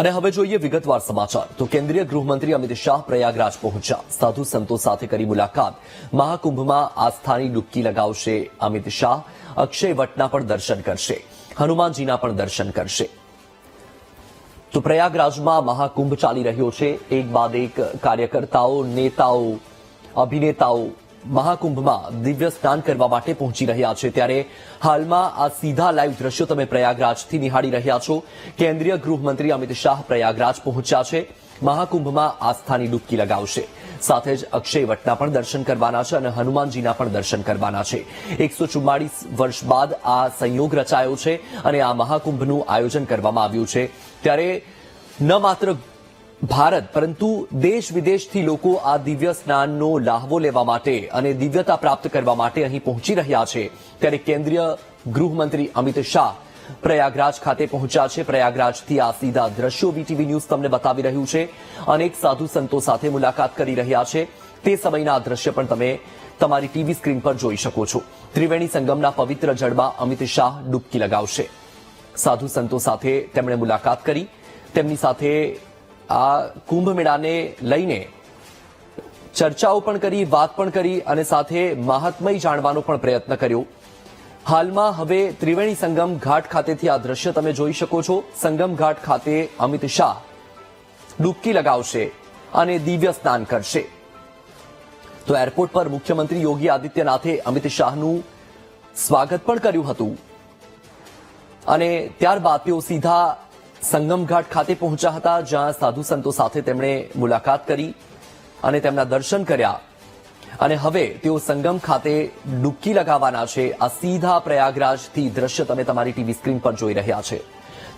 અને હવે જોઈએ વિગતવાર સમાચાર તો કેન્દ્રીય ગૃહમંત્રી અમિત શાહ પ્રયાગરાજ પહોંચ્યા સાધુ સંતો સાથે કરી મુલાકાત મહાકુંભમાં આસ્થાની ડૂબકી લગાવશે અમિત શાહ અક્ષય વટના પણ દર્શન કરશે હનુમાનજીના પણ દર્શન કરશે તો પ્રયાગરાજમાં મહાકુંભ ચાલી રહ્યો છે એક બાદ એક કાર્યકર્તાઓ નેતાઓ અભિનેતાઓ મહાકુંભમાં દિવ્ય સ્નાન કરવા માટે પહોંચી રહ્યા છે ત્યારે હાલમાં આ સીધા લાઈવ દ્રશ્યો તમે પ્રયાગરાજથી નિહાળી રહ્યા છો કેન્દ્રીય ગૃહમંત્રી અમિત શાહ પ્રયાગરાજ પહોંચ્યા છે મહાકુંભમાં આસ્થાની ડૂબકી લગાવશે સાથે જ અક્ષય વટના પણ દર્શન કરવાના છે અને હનુમાનજીના પણ દર્શન કરવાના છે 144 વર્ષ બાદ આ સંયોગ રચાયો છે અને આ મહાકુંભનું આયોજન કરવામાં આવ્યું છે ત્યારે ન માત્ર ભારત પરંતુ દેશ વિદેશથી લોકો આ દિવ્ય સ્નાનનો લાહવો લેવા માટે અને દિવ્યતા પ્રાપ્ત કરવા માટે અહીં પહોંચી રહ્યા છે ત્યારે કેન્દ્રીય ગૃહમંત્રી અમિત શાહ પ્રયાગરાજ ખાતે પહોંચ્યા છે પ્રયાગરાજથી આ સીધા દ્રશ્યો વીટીવી ન્યૂઝ તમને બતાવી રહ્યું છે અનેક સાધુ સંતો સાથે મુલાકાત કરી રહ્યા છે તે સમયના આ દ્રશ્ય પણ તમે તમારી ટીવી સ્ક્રીન પર જોઈ શકો છો ત્રિવેણી સંગમના પવિત્ર જળમાં અમિત શાહ ડૂબકી લગાવશે સાધુ સંતો સાથે તેમણે મુલાકાત કરી તેમની સાથે આ કુંભ મેળાને લઈને ચર્ચાઓ પણ કરી વાત પણ કરી અને સાથે મહાત્મય જાણવાનો પણ પ્રયત્ન કર્યો હાલમાં હવે ત્રિવેણી સંગમ ઘાટ ખાતેથી આ દ્રશ્ય તમે જોઈ શકો છો સંગમ ઘાટ ખાતે અમિત શાહ ડૂબકી લગાવશે અને દિવ્ય સ્નાન કરશે તો એરપોર્ટ પર મુખ્યમંત્રી યોગી આદિત્યનાથે અમિત શાહનું સ્વાગત પણ કર્યું હતું અને ત્યારબાદ તેઓ સીધા સંગમ ઘાટ ખાતે પહોંચ્યા હતા જ્યાં સાધુ સંતો સાથે તેમણે મુલાકાત કરી અને તેમના દર્શન કર્યા અને હવે તેઓ સંગમ ખાતે ડૂબકી લગાવવાના છે આ સીધા પ્રયાગરાજથી દ્રશ્ય તમે તમારી ટીવી સ્ક્રીન પર જોઈ રહ્યા છે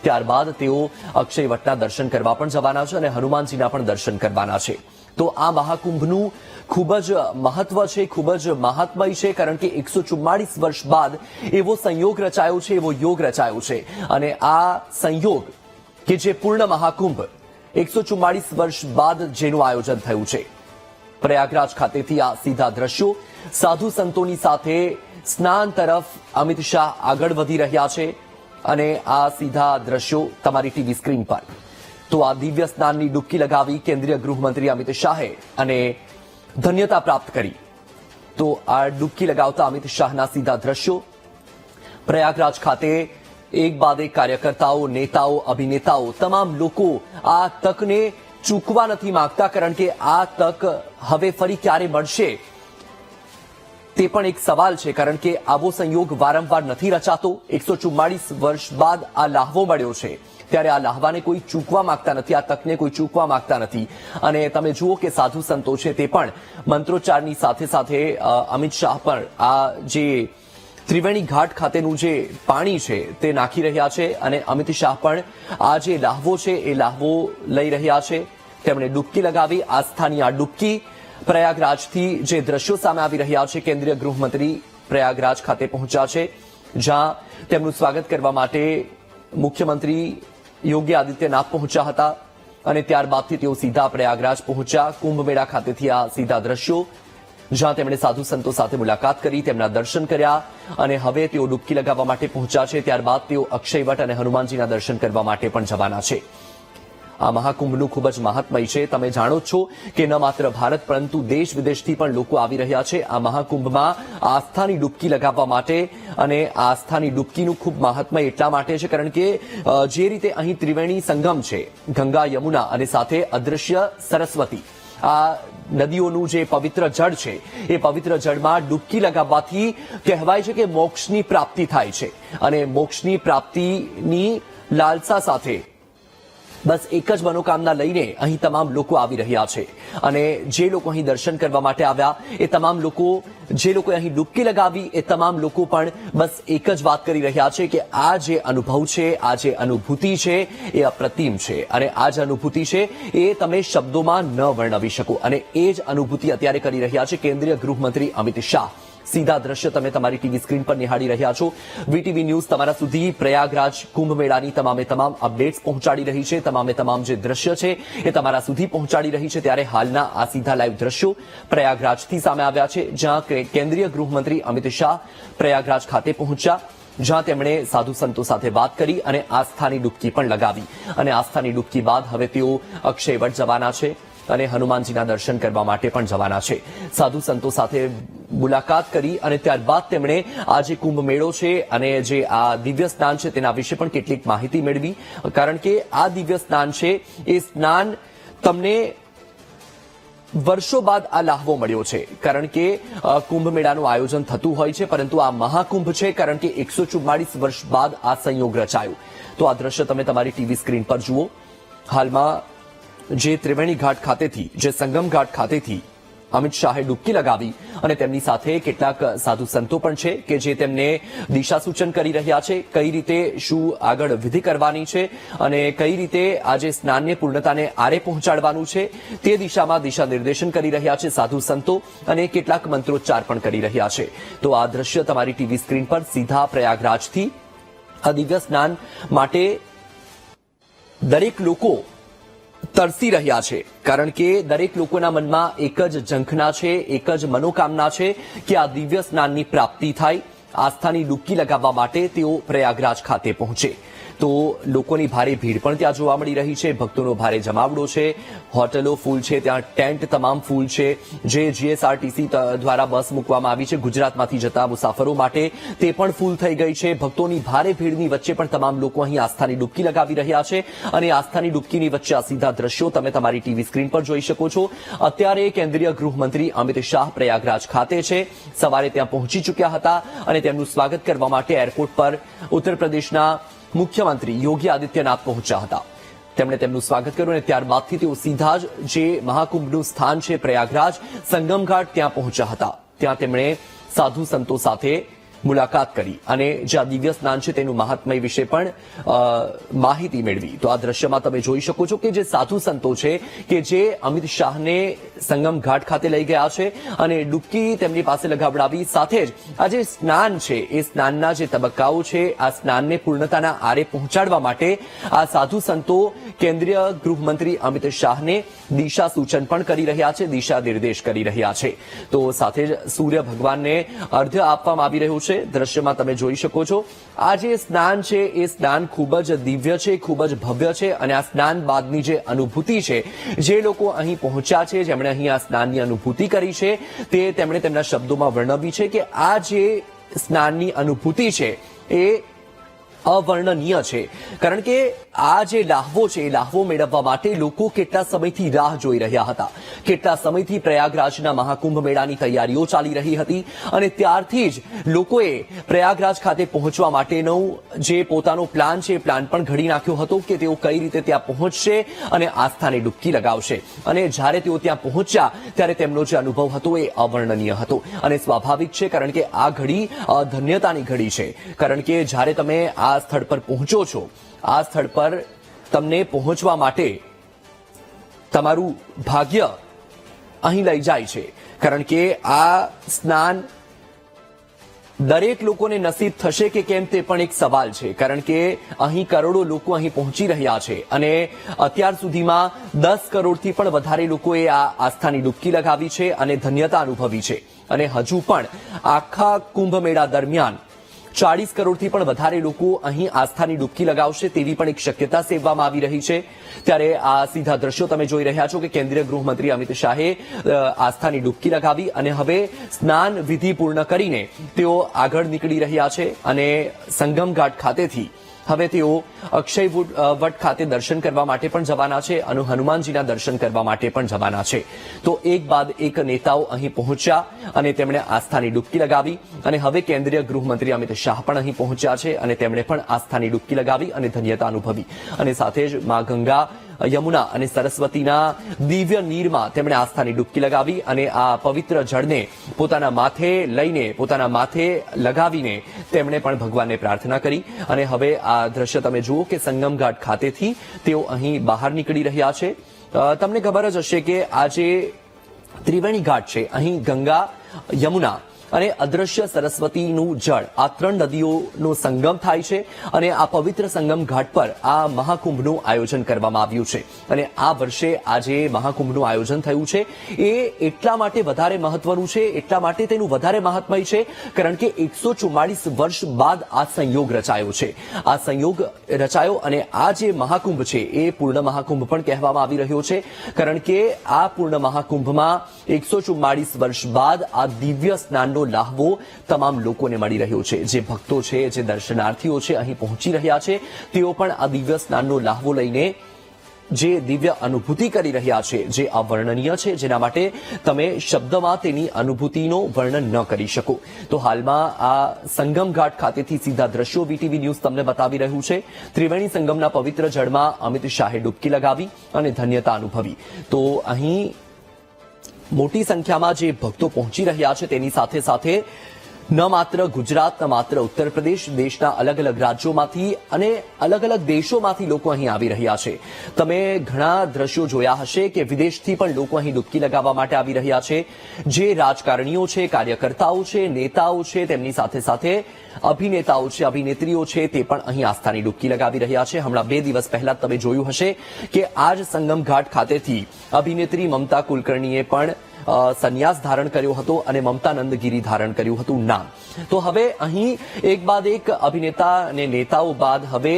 ત્યારબાદ તેઓ અક્ષય વટના દર્શન કરવા પણ જવાના છે અને હનુમાનજીના પણ દર્શન કરવાના છે તો આ મહાકુંભનું ખૂબ જ મહત્વ છે ખૂબ જ મહાત્મય છે કારણ કે 144 વર્ષ બાદ એવો સંયોગ રચાયો છે એવો યોગ રચાયો છે અને આ સંયોગ કે જે પૂર્ણ મહાકુંભ 144 વર્ષ બાદ જેનું આયોજન થયું છે પ્રયાગરાજ ખાતેથી આ સીધા દ્રશ્યો સાધુ સંતોની સાથે સ્નાન તરફ અમિત શાહ આગળ વધી રહ્યા છે અને આ સીધા દ્રશ્યો તમારી ટીવી સ્ક્રીન પર તો આ દિવ્ય સ્નાનની ડૂબકી લગાવી કેન્દ્રીય ગૃહમંત્રી અમિત શાહે અને ધન્યતા પ્રાપ્ત કરી તો આ ડૂબકી લગાવતા અમિત શાહના સીધા દ્રશ્યો પ્રયાગરાજ ખાતે એક બાદ એક કાર્યકર્તાઓ નેતાઓ અભિનેતાઓ તમામ લોકો આ તકને ચૂકવા નથી માંગતા કારણ કે આ તક હવે ફરી ક્યારે મળશે તે પણ એક સવાલ છે કારણ કે આવો સંયોગ વારંવાર નથી રચાતો 144 વર્ષ બાદ આ લાહવો મળ્યો છે ત્યારે આ લાહવાને કોઈ ચૂકવા માંગતા નથી આ તકને કોઈ ચૂકવા માંગતા નથી અને તમે જુઓ કે સાધુ સંતો છે તે પણ મંત્રોચ્ચારની સાથે સાથે અમિત શાહ પણ આ જે ત્રિવેણી ઘાટ ખાતેનું જે પાણી છે તે નાખી રહ્યા છે અને અમિત શાહ પણ આ જે લાહવો છે એ લાહવો લઈ રહ્યા છે તેમણે ડૂબકી લગાવી આસ્થાની આ ડૂબકી પ્રયાગરાજથી જે દ્રશ્યો સામે આવી રહ્યા છે કેન્દ્રીય ગૃહમંત્રી પ્રયાગરાજ ખાતે પહોંચ્યા છે જ્યાં તેમનું સ્વાગત કરવા માટે મુખ્યમંત્રી યોગી આદિત્યનાથ પહોંચ્યા હતા અને ત્યારબાદથી તેઓ સીધા પ્રયાગરાજ પહોંચ્યા કુંભ મેળા ખાતેથી આ સીધા દ્રશ્યો જ્યાં તેમણે સાધુ સંતો સાથે મુલાકાત કરી તેમના દર્શન કર્યા અને હવે તેઓ ડૂબકી લગાવવા માટે પહોંચ્યા છે ત્યારબાદ તેઓ અક્ષયવટ અને હનુમાનજીના દર્શન કરવા માટે પણ જવાના છે આ મહાકુંભનું ખૂબ જ મહાત્મય છે તમે જાણો છો કે ન માત્ર ભારત પરંતુ દેશ વિદેશથી પણ લોકો આવી રહ્યા છે આ મહાકુંભમાં આસ્થાની ડૂબકી લગાવવા માટે અને આસ્થાની ડૂબકીનું ખૂબ મહાત્મય એટલા માટે છે કારણ કે જે રીતે અહીં ત્રિવેણી સંગમ છે ગંગા યમુના અને સાથે અદૃશ્ય સરસ્વતી આ નદીઓનું જે પવિત્ર જળ છે એ પવિત્ર જળમાં ડૂબકી લગાવવાથી કહેવાય છે કે મોક્ષની પ્રાપ્તિ થાય છે અને મોક્ષની પ્રાપ્તિની લાલસા સાથે બસ એક જ મનોકામના લઈને અહીં તમામ લોકો આવી રહ્યા છે અને જે લોકો અહીં દર્શન કરવા માટે આવ્યા એ તમામ લોકો જે લોકોએ અહીં ડૂબકી લગાવી એ તમામ લોકો પણ બસ એક જ વાત કરી રહ્યા છે કે આ જે અનુભવ છે આ જે અનુભૂતિ છે એ અપ્રતિમ છે અને આ જે અનુભૂતિ છે એ તમે શબ્દોમાં ન વર્ણવી શકો અને એ જ અનુભૂતિ અત્યારે કરી રહ્યા છે કેન્દ્રીય ગૃહમંત્રી અમિત શાહ સીધા દ્રશ્ય તમે તમારી ટીવી સ્ક્રીન પર નિહાળી રહ્યા છો વીટીવી ન્યૂઝ તમારા સુધી પ્રયાગરાજ કુંભ મેળાની તમામે તમામ અપડેટ્સ પહોંચાડી રહી છે તમામે તમામ જે દ્રશ્ય છે એ તમારા સુધી પહોંચાડી રહી છે ત્યારે હાલના આ સીધા લાઈવ દ્રશ્યો પ્રયાગરાજથી સામે આવ્યા છે જ્યાં કેન્દ્રીય ગૃહમંત્રી અમિત શાહ પ્રયાગરાજ ખાતે પહોંચ્યા જ્યાં તેમણે સાધુ સંતો સાથે વાત કરી અને આસ્થાની ડૂબકી પણ લગાવી અને આસ્થાની ડૂબકી બાદ હવે તેઓ અક્ષયવટ જવાના છે અને હનુમાનજીના દર્શન કરવા માટે પણ જવાના છે. સાધુ સંતો સાથે મુલાકાત કરી અને ત્યારબાદ તેમણે આ જે કુંભ મેળો છે અને જે આ દિવ્ય સ્નાન છે તેના વિશે પણ કેટલીક માહિતી મેળવી, કારણ કે આ દિવ્ય સ્નાન છે એ સ્નાન તમને વર્ષો બાદ આ લાહવો મળ્યો છે, કારણ કે કુંભ મેળાનું આયોજન થતું હોય છે, પરંતુ આ મહાકુંભ છે કારણ કે 144 વર્ષ બાદ આ સંયોગ રચાયો. તો આ દ્રશ્ય તમે તમારી ટીવી સ્ક્રીન પર જુઓ. હાલમાં જે ત્રિવેણી ઘાટ ખાતેથી, જે સંગમ ઘાટ ખાતેથી અમિત શાહે ડૂબકી લગાવી અને તેમની સાથે કેટલાક સાધુ સંતો પણ છે કે જે તેમને દિશા સૂચન કરી રહ્યા છે, કઈ રીતે શું આગળ વિધિ કરવાની છે અને કઈ રીતે આજે સ્નાનને પૂર્ણતાને આરે પહોંચાડવાનું છે તે દિશામાં દિશા નિર્દેશન કરી રહ્યા છે સાધુ સંતો, અને કેટલાક મંત્રોચ્ચાર પણ કરી રહ્યા છે. તો આ દ્રશ્ય તમારી ટીવી સ્ક્રીન પર સીધા પ્રયાગરાજથી આ દિવ્ય સ્નાન માટે દરેક લોકો તરસી રહ્યા છે, કારણ કે દરેક લોકોના મનમાં એક જ ઝંખના છે, એક જ મનોકામના છે કે આ દિવ્ય સ્નાનની પ્રાપ્તિ થાય. આસ્થાની ડૂબકી લગાવવા માટે તેઓ પ્રયાગરાજ ખાતે પહોંચે. તો લોકોની ભારે ભીડ પણ ત્યાં જોવા મળી રહી છે, ભક્તોનો ભારે જમાવડો છે, હોટલો ફૂલ છે, ત્યાં ટેન્ટ તમામ ફૂલ છે. જે જીએસઆરટીસી દ્વારા બસ મૂકવામાં આવી છે ગુજરાતમાંથી જતા મુસાફરો માટે તે પણ ફૂલ થઈ ગઈ છે. ભક્તોની ભારે ભીડની વચ્ચે પણ તમામ લોકો અહીં આસ્થાની ડૂબકી લગાવી રહ્યા છે અને આસ્થાની ડૂબકીની વચ્ચે આ સીધા દ્રશ્યો તમે તમારી ટીવી સ્ક્રીન પર જોઈ શકો છો. અત્યારે કેન્દ્રીય ગૃહમંત્રી અમિત શાહ પ્રયાગરાજ ખાતે છે. સવારે ત્યાં પહોંચી ચૂક્યા હતા અને તેમનું સ્વાગત કરવા માટે એરપોર્ટ પર ઉત્તર પ્રદેશના મુખ્યમંત્રી યોગી આદિત્યનાથ પહોંચ્યા હતા. તેમણે તેમનું સ્વાગત કર્યું અને ત્યારબાદથી તેઓ સીધા જ જે મહાકુંભનું સ્થાન છે પ્રયાગરાજ સંગમ ઘાટ ત્યાં પહોંચ્યા હતા. ત્યાં તેમણે સાધુ સંતો સાથે મુલાકાત કરી અને જે આ દિવ્ય સ્નાન છે તેનું મહાત્મય વિશે પણ માહિતી મેળવી. તો આ દ્રશ્યમાં તમે જોઈ શકો છો કે જે સાધુ સંતો છે કે જે અમિત શાહને સંગમ ઘાટ ખાતે લઈ ગયા છે અને ડૂબકી તેમની પાસે લગાવડાવી, સાથે જ આ જે સ્નાન છે એ સ્નાનના જે તબક્કાઓ છે આ સ્નાનને પૂર્ણતાના આરે પહોંચાડવા માટે આ સાધુ સંતો કેન્દ્રીય ગૃહમંત્રી અમિત શાહને દિશા સૂચન પણ કરી રહ્યા છે, દિશા નિર્દેશ કરી રહ્યા છે. તો સાથે જ સૂર્ય ભગવાનને અર્ઘ્ય આપવામાં આવી રહ્યું છે. દ્રશ્યમાં તમે જોઈ શકો છો આ જે સ્નાન છે એ સ્નાન ખૂબ જ દિવ્ય છે, ખૂબ જ ભવ્ય છે અને આ સ્નાન બાદની જે અનુભૂતિ છે, જે લોકો અહીં પહોંચ્યા છે, જેમણે અહીં આ સ્નાનની અનુભૂતિ કરી છે, તે તેમણે તેમના શબ્દોમાં વર્ણવી છે કે આ જે સ્નાનની અનુભૂતિ છે એ અવર્ણનીય છે, કારણ કે આ જે લાહવો છે એ લાહવો મેળવવા માટે લોકો કેટલા સમયથી રાહ જોઈ રહ્યા હતા. કેટલા સમયથી પ્રયાગરાજના મહાકુંભ મેળાની તૈયારીઓ ચાલી રહી હતી અને ત્યારથી જ લોકોએ પ્રયાગરાજ ખાતે પહોંચવા માટેનો જે પોતાનો પ્લાન છે એ પ્લાન પણ ઘડી નાખ્યો હતો કે તેઓ કઈ રીતે ત્યાં પહોંચશે અને આસ્થાની ડૂબકી લગાવશે. અને જ્યારે તેઓ ત્યાં પહોંચ્યા ત્યારે તેમનો જે અનુભવ હતો એ અવર્ણનીય હતો અને સ્વાભાવિક છે, કારણ કે આ ઘડી ધન્યતાની ઘડી છે. કારણ કે જ્યારે તમે આ સ્થળ પર પહોંચો છો, આ સ્થળ પર તમને પહોંચવા માટે તમારું ભાગ્ય અહીં લઈ જાય છે, કારણ કે આ સ્નાન દરેક લોકોને નસીબ થશે કે કેમ તે પણ એક સવાલ છે, કારણ કે અહીં કરોડો લોકો અહીં પહોંચી રહ્યા છે અને અત્યાર સુધીમાં 10 કરોડથી પણ વધારે લોકોએ આ આસ્થાની ડૂબકી લગાવી છે અને ધન્યતા અનુભવી છે. અને હજુ પણ આખા કુંભ મેળા દરમિયાન 40 કરોડથી પણ વધારે લોકો અહીં આસ્થાની ડૂબકી લગાવશે તેવી પણ એક શક્યતા સેવવામાં આવી રહી છે. ત્યારે આ સીધા દ્રશ્યો તમે જોઈ રહ્યા છો કે કેન્દ્રીય ગૃહમંત્રી અમિત શાહે આસ્થાની ડૂબકી લગાવી અને હવે સ્નાન વિધિ પૂર્ણ કરીને તેઓ આગળ નીકળી રહ્યા છે અને સંગમ ઘાટ ખાતેથી હવે તેઓ અક્ષયવટ ખાતે દર્શન કરવા માટે પણ જવાના છે અને હનુમાનજીના દર્શન કરવા માટે પણ જવાના છે. તો એક બાદ એક નેતાઓ અહીં પહોંચ્યા અને તેમણે આસ્થાની ડૂબકી લગાવી અને હવે કેન્દ્રીય ગૃહમંત્રી અમિત શાહ પણ અહીં પહોંચ્યા છે અને તેમણે પણ આસ્થાની ડૂબકી લગાવી અને ધન્યતા અનુભવી અને સાથે જ મા ગંગા, યમુના અને સરસ્વતીના દિવ્ય નીરમાં તેમણે આસ્થાની ડૂબકી લગાવી અને આ પવિત્ર જળને પોતાના માથે લઈને, પોતાના માથે લગાવીને તેમણે પણ ભગવાનને પ્રાર્થના કરી. અને હવે આ દ્રશ્ય તમે જુઓ કે સંગમ ઘાટ ખાતેથી તેઓ અહીં બહાર નીકળી રહ્યા છે. તમને ખબર જ હશે કે આ જે ત્રિવેણી ઘાટ છે અહીં ગંગા, યમુના અને અદ્રશ્ય સરસ્વતીનું જળ, આ 3 નદીઓનો સંગમ થાય છે અને આ પવિત્ર સંગમ ઘાટ પર આ મહાકુંભનું આયોજન કરવામાં આવ્યું છે. અને આ વર્ષે આજે મહાકુંભનું આયોજન થયું છે એ એટલા માટે વધારે મહત્વનું છે, એટલા માટે તેનું વધારે મહાત્મય છે કારણ કે 144 વર્ષ બાદ આ સંયોગ રચાયો છે. આ સંયોગ રચાયો અને આ જે મહાકુંભ છે એ પૂર્ણ મહાકુંભ પણ કહેવામાં આવી રહ્યો છે કારણ કે આ પૂર્ણ મહાકુંભમાં 144 વર્ષ બાદ આ દિવ્ય સ્નાનનો લાહવો તમામ લોકોને મળી રહ્યો છે. જે ભક્તો છે, જે દર્શનાર્થીઓ છે, અહીં પહોંચી રહ્યા છે, તેઓ પણ આ દિવ્ય સ્નાનનો લાહવો લઈને જે દિવ્ય અનુભૂતિ કરી રહ્યા છે, જે અવર્ણનીય છે, જેના માટે તમે શબ્દમાં તેની અનુભૂતિનો વર્ણન ન કરી શકો. તો હાલમાં આ સંગમ ઘાટ ખાતેથી સીધા દ્રશ્યો વીટીવી ન્યૂઝ તમને બતાવી રહ્યું છે. ત્રિવેણી સંગમના પવિત્ર જળમાં અમિત શાહે ડૂબકી લગાવી અને ધન્યતા અનુભવી. તો અહીં મોટી સંખ્યામાં જે ભક્તો પહોંચી રહ્યા છે તેની સાથે સાથે ન માત્ર ગુજરાત, ન માત્ર ઉત્તર પ્રદેશ, દેશના અલગ અલગ રાજ્યોમાંથી અને અલગ અલગ દેશોમાંથી લોકો અહીં આવી રહ્યા છે. તમે ઘણા દ્રશ્યો જોયા હશે કે વિદેશથી પણ લોકો અહીં ડૂબકી લગાવવા માટે આવી રહ્યા છે. જે રાજકારણીઓ છે, કાર્યકર્તાઓ છે, નેતાઓ છે, તેમની સાથે સાથે અભિનેતાઓ છે, અભિનેત્રીઓ છે, તે પણ અહીં આસ્થાની ડૂબકી લગાવી રહ્યા છે. હમણાં 2 દિવસ પહેલા તમે જોયું હશે કે આજ સંગમ ઘાટ ખાતેથી અભિનેત્રી મમતા કુલકર્ણીએ પણ સંન્યાસ ધારણ કર્યો હતો અને મમતા નંદગીરી ધારણ કર્યું હતું નામ. તો હવે અહીં એક બાદ એક અભિનેતા અને નેતાઓ બાદ હવે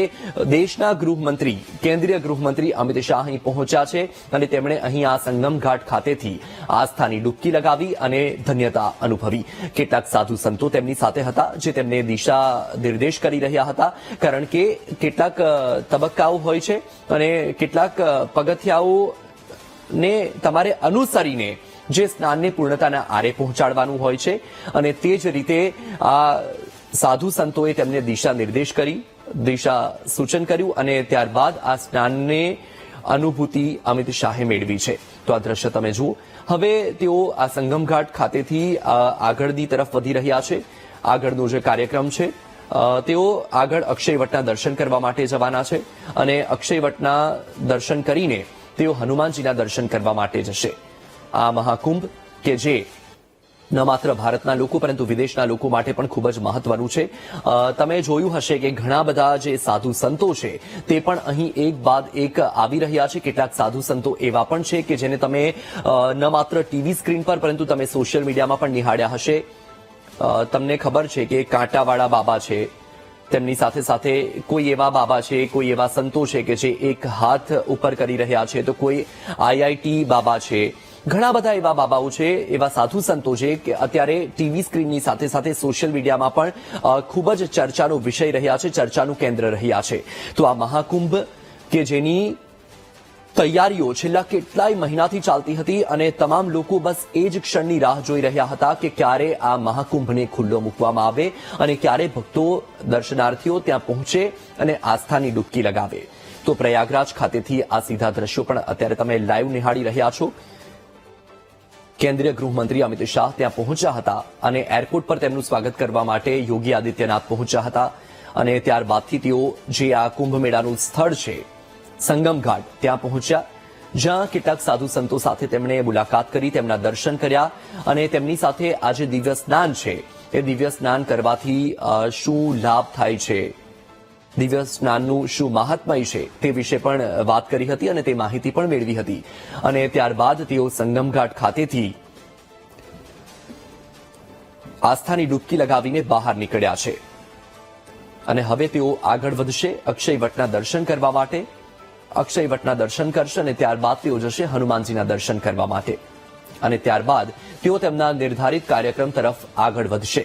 દેશના ગૃહમંત્રી, કેન્દ્રીય ગૃહમંત્રી અમિત શાહ અહીં પહોંચ્યા છે અને તેમણે અહીં આ સંગમ ઘાટ ખાતેથી આસ્થાની ડૂબકી લગાવી અને ધન્યતા અનુભવી. કેટલાક સાધુ સંતો તેમની સાથે હતા જે તેમને દિશા નિર્દેશ કરી રહ્યા હતા કારણ કે કેટલાક તબક્કાઓ હોય છે અને કેટલાક પગથિયાઓને તમારે અનુસરીને જે સ્નાનને પૂર્ણતાના આરે પહોંચાડવાનું હોય છે અને તે જ રીતે આ સાધુ સંતોએ તેમને દિશા નિર્દેશ કરી, દિશા સૂચન કર્યું અને ત્યારબાદ આ સ્નાનને અનુભૂતિ અમિત શાહે મેળવી છે. તો આ દ્રશ્ય તમે જુઓ. હવે તેઓ આ સંગમ ઘાટ ખાતેથી આગળની તરફ વધી રહ્યા છે. આગળનો જે કાર્યક્રમ છે તેઓ આગળ અક્ષયવટના દર્શન કરવા માટે જવાના છે અને અક્ષયવટના દર્શન કરીને તેઓ હનુમાનજીના દર્શન કરવા માટે જશે. આ મહાકુંભ કે જે ન માત્ર ભારતના લોકો પરંતુ વિદેશના લોકો માટે પણ ખૂબ જ મહત્વનું છે. તમે જોયું હશે કે ઘણા બધા જે સાધુ સંતો છે તે પણ અહીં એક બાદ એક આવી રહ્યા છે. કેટલાક સાધુ સંતો એવા પણ છે કે જેને તમે ન માત્ર ટીવી સ્ક્રીન પર પરંતુ તમે સોશિયલ મીડિયામાં પણ નિહાળ્યા હશે. તમને ખબર છે કે કાંટાવાળા બાબા છે, તેમની સાથે સાથે કોઈ એવા બાબા છે, કોઈ એવા સંતો છે કે જે એક હાથ ઉપર કરી રહ્યા છે, તો કોઈ આઈઆઈટી બાબા છે. ઘણા બધા એવા બાબાઓ છે, એવા સાધુ સંતો છે કે અત્યારે ટીવી સ્ક્રીનની સાથે સાથે સોશિયલ મીડિયામાં પણ ખૂબ જ ચર્ચાનો વિષય રહ્યા છે, ચર્ચાનું કેન્દ્ર રહ્યા છે. તો આ મહાકુંભ કે જેની તૈયારીઓ છેલ્લા કેટલાય મહિનાથી ચાલતી હતી અને તમામ લોકો બસ એ જ ક્ષણની રાહ જોઈ રહ્યા હતા કે ક્યારે આ મહાકુંભને ખુલ્લો મૂકવામાં આવે અને ક્યારે ભક્તો, દર્શનાર્થીઓ ત્યાં પહોંચે અને આસ્થાની ડૂબકી લગાવે. તો પ્રયાગરાજ ખાતેથી આ સીધા દ્રશ્યો પણ અત્યારે તમે લાઈવ નિહાળી રહ્યા છો. કેન્દ્રીય ગૃહમંત્રી અમિત શાહ ત્યાં પહોંચ્યા હતા અને એરપોર્ટ પર તેમનું સ્વાગત કરવા માટે યોગી આદિત્યનાથ પહોંચ્યા હતા અને ત્યારબાદથી તેઓ જે આ કુંભ મેળાનું સ્થળ છે સંગમ ઘાટ ત્યાં પહોંચ્યા, જ્યાં કેટલાક સાધુ સંતો સાથે તેમણે મુલાકાત કરી, તેમના દર્શન કર્યા અને તેમની સાથે આ જે દિવ્ય સ્નાન છે એ દિવ્ય સ્નાન કરવાથી શું લાભ થાય છે, દિવ્ય સ્નાનનું શું મહાત્મય છે તે વિશે પણ વાત કરી હતી અને તે માહિતી પણ મેળવી હતી. અને ત્યારબાદ તેઓ સંગમ ઘાટ ખાતેથી આસ્થાની ડૂબકી લગાવીને બહાર નીકળ્યા છે અને હવે તેઓ આગળ વધશે અક્ષયવટના દર્શન કરવા માટે. અક્ષયવટના દર્શન કરશે અને ત્યારબાદ તેઓ જશે હનુમાનજીના દર્શન કરવા માટે અને ત્યારબાદ તેઓ તેમના નિર્ધારિત કાર્યક્રમ તરફ આગળ વધશે.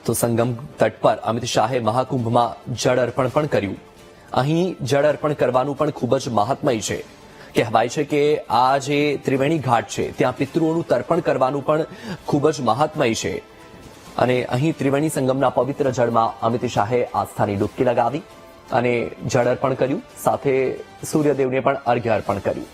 તો સંગમ તટ પર અમિત શાહે મહાકુંભમાં જળ અર્પણ પણ કર્યું. અહીં જળ અર્પણ કરવાનું પણ ખૂબ જ મહાત્મય છે. કહેવાય છે કે આ જે ત્રિવેણી ઘાટ છે ત્યાં પિતૃઓનું તર્પણ કરવાનું પણ ખૂબ જ મહાત્મય છે અને અહીં ત્રિવેણી સંગમના પવિત્ર જળમાં અમિત શાહે આસ્થાની ડૂબકી લગાવી અને જળ અર્પણ કર્યું, સાથે સૂર્યદેવને પણ અર્ઘ્ય અર્પણ કર્યું.